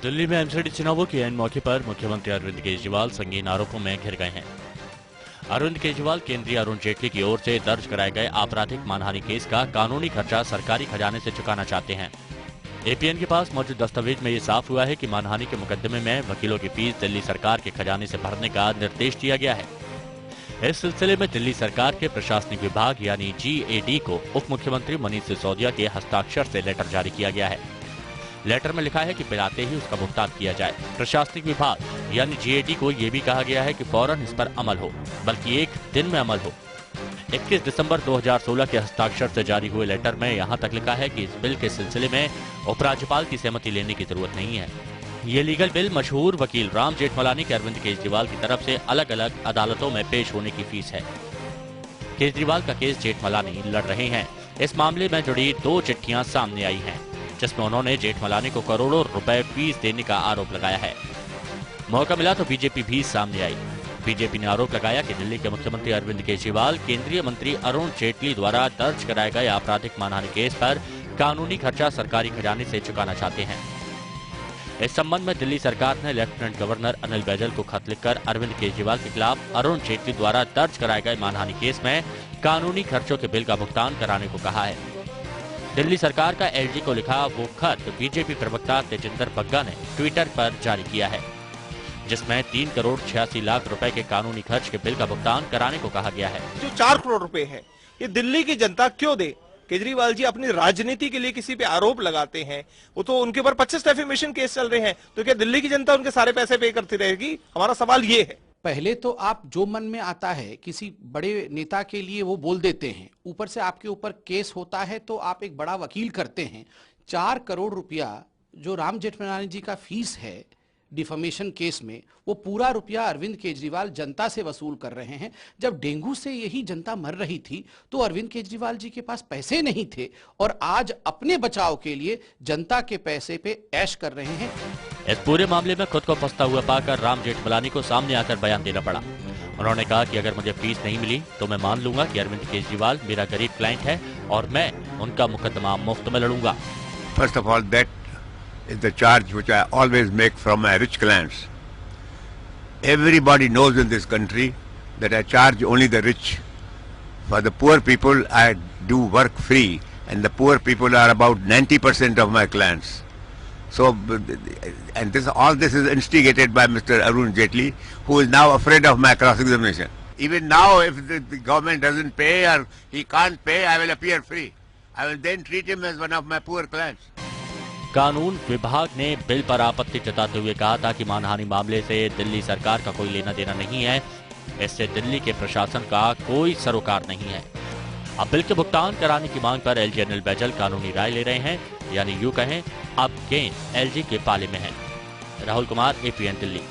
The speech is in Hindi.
दिल्ली में एमसीडी चुनावों के ऐन मौके पर मुख्यमंत्री अरविंद केजरीवाल संगीन आरोपों में घिर गए हैं। अरविंद केजरीवाल केंद्रीय अरुण जेटली की ओर से दर्ज कराए गए आपराधिक मानहानि केस का कानूनी खर्चा सरकारी खजाने से चुकाना चाहते हैं। एपीएन के पास मौजूद दस्तावेज में ये साफ हुआ है कि मानहानि के मुकदमे में वकीलों की फीस दिल्ली सरकार के खजाने से भरने का निर्देश दिया गया है। इस सिलसिले में दिल्ली सरकार के प्रशासनिक विभाग यानी GAD को उप मुख्यमंत्री मनीष सिसोदिया के हस्ताक्षर से लेटर जारी किया गया है। लेटर में लिखा है कि बिल आते ही उसका भुगतान किया जाए। प्रशासनिक विभाग यानी GAD को यह भी कहा गया है कि फौरन इस पर अमल हो, बल्कि एक दिन में अमल हो। 21 दिसंबर 2016 के हस्ताक्षर से जारी हुए लेटर में यहां तक लिखा है कि इस बिल के सिलसिले में उपराज्यपाल की सहमति लेने की जरूरत नहीं है। ये लीगल बिल मशहूर वकील राम जेठमलानी के अरविंद केजरीवाल की तरफ से अलग अलग अदालतों में पेश होने की फीस है। केजरीवाल का केस जेठमलानी लड़ रहे हैं। इस मामले में जुड़ी 2 चिट्ठियां सामने आई हैं, जिसमें उन्होंने जेठमलानी को करोड़ों रुपए फीस देने का आरोप लगाया है। मौका मिला तो बीजेपी भी सामने आई। बीजेपी ने आरोप लगाया कि दिल्ली के मुख्यमंत्री अरविंद केजरीवाल केंद्रीय मंत्री अरुण जेटली द्वारा दर्ज कराए गए आपराधिक मानहानि केस पर कानूनी खर्चा सरकारी खजाने से चुकाना चाहते हैं। इस संबंध में दिल्ली सरकार ने लेफ्टिनेंट गवर्नर अनिल बैजल को खत लिखकर अरविंद केजरीवाल के खिलाफ अरुण जेटली द्वारा दर्ज कराए गए मानहानि केस में कानूनी खर्चों के बिल का भुगतान कराने को कहा है। दिल्ली सरकार का LG को लिखा वो खत बीजेपी प्रवक्ता तेजिंदर बग्गा ने ट्विटर पर जारी किया है, जिसमें 3 करोड़ 86 लाख रुपए के कानूनी खर्च के बिल का भुगतान कराने को कहा गया है। जो 4 करोड़ रुपए है, ये दिल्ली की जनता क्यों दे? केजरीवाल जी अपनी राजनीति के लिए किसी पे आरोप लगाते हैं, वो तो उनके ऊपर 25 डेफेमेशन केस चल रहे हैं, तो क्या दिल्ली की जनता उनके सारे पैसे पे करती रहेगी? हमारा सवाल ये है। पहले तो आप जो मन में आता है किसी बड़े नेता के लिए वो बोल देते हैं, ऊपर से आपके ऊपर केस होता है तो आप एक बड़ा वकील करते हैं। 4 करोड़ रुपया जो राम जेठमलानी जी का फीस है डिफेमेशन केस में, वो पूरा रुपया अरविंद केजरीवाल जनता से वसूल कर रहे हैं। जब डेंगू से यही जनता मर रही थी तो अरविंद केजरीवाल जी के पास पैसे नहीं थे और आज अपने बचाव के लिए जनता के पैसे पे ऐश कर रहे हैं। इस पूरे मामले में खुद को फंसता हुआ पाकर राम जेठमलानी को सामने आकर बयान देना पड़ा। उन्होंने कहा कि अगर मुझे फीस नहीं मिली तो मैं मान लूंगा कि अरविंद केजरीवाल मेरा गरीब क्लाइंट है और मैं उनका मुकदमा मुफ्त में लड़ूंगा। First of all that is the charge which I always make from my rich clients. Everybody knows in this country that I charge only the rich. For the poor people I do work free, and the poor people are about 90% of my clients. So, and all this is instigated by Mr. Arun Jetley, who is now afraid of my cross-examination. Even now, if the government doesn't pay or he can't pay, I will appear free. I will then treat him as one of my poor clients. कानून विभाग ने बिल पर आपत्ति जताते हुए कहा था कि मानहानि मामले से दिल्ली सरकार का कोई लेना देना नहीं है, इससे दिल्ली के प्रशासन का कोई सरोकार नहीं है। अब बिल के भुगतान कराने की मांग पर LG अनिल बैजल कानूनी राय ले रहे हैं, यानी यूं कहें अब गेंद LG के पाले में है। राहुल कुमार, APN दिल्ली।